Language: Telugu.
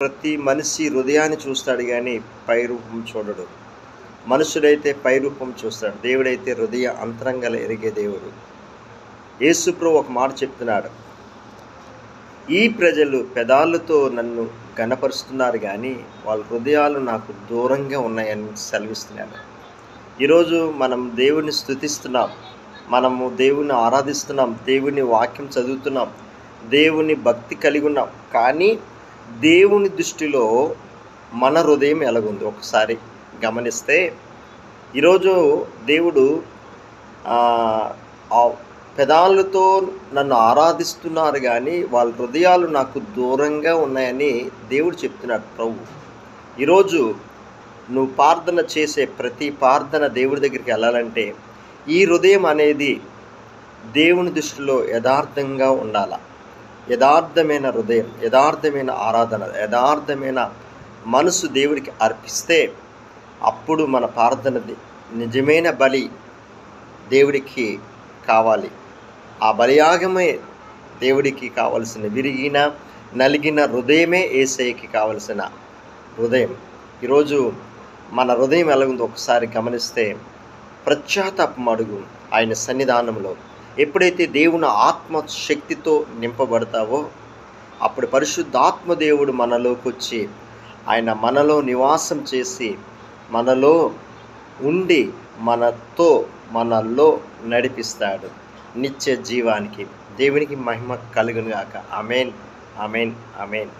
ప్రతి మనిషి హృదయాన్ని చూస్తాడు కానీ పైరూపం చూడడు. మనుషుడైతే పైరూపం చూస్తాడు, దేవుడైతే హృదయ అంతరంగాల ఎరిగే దేవుడు. యేసుప్రభు ఒక మాట చెప్తున్నాడు, ఈ ప్రజలు పెదాలతో నన్ను గణపరుస్తున్నారు కానీ వాళ్ళ హృదయాలు నాకు దూరంగా ఉన్నాయని సెలవిస్తున్నాడు. ఈరోజు మనం దేవుని స్తుతిస్తున్నాం, మనము దేవుని ఆరాధిస్తున్నాం, దేవుని వాక్యం చదువుతున్నాం, దేవుని భక్తి కలిగి ఉన్నాం. కానీ దేవుని దృష్టిలో మన హృదయం ఎలాగుంది ఒకసారి గమనిస్తే, ఈరోజు దేవుడు ఆ పెదాలతో నన్ను ఆరాధిస్తున్నారు కానీ వాళ్ళ హృదయాలు నాకు దూరంగా ఉన్నాయని దేవుడు చెప్తున్నాడు ప్రభు. ఈరోజు నువ్వు ప్రార్థన చేసే ప్రతి ప్రార్థన దేవుడి దగ్గరికి వెళ్ళాలంటే ఈ హృదయం అనేది దేవుని దృష్టిలో యథార్థంగా ఉండాల. యథార్థమైన హృదయం, యథార్థమైన ఆరాధన, యథార్థమైన మనసు దేవుడికి అర్పిస్తే అప్పుడు మన ప్రార్థనది నిజమైన బలి దేవుడికి కావాలి. ఆ బలియాగమే దేవుడికి కావలసిన విరిగిన నలిగిన హృదయమే యేసయ్యకి కావలసిన హృదయం. ఈరోజు మన హృదయం ఎలాగుందో ఒకసారి గమనిస్తే పశ్చాత్తాపం అడుగు ఆయన సన్నిధానంలో. ఎప్పుడైతే దేవుని ఆత్మ శక్తితో నింపబడతావో అప్పుడు పరిశుద్ధాత్మ దేవుడు మనలోకి వచ్చి ఆయన మనలో నివాసం చేసి మనలో ఉండి మనలో నడిపిస్తాడు నిత్య జీవానికి. దేవునికి మహిమ కలుగును గాక. ఆమేన్, ఆమేన్, ఆమేన్.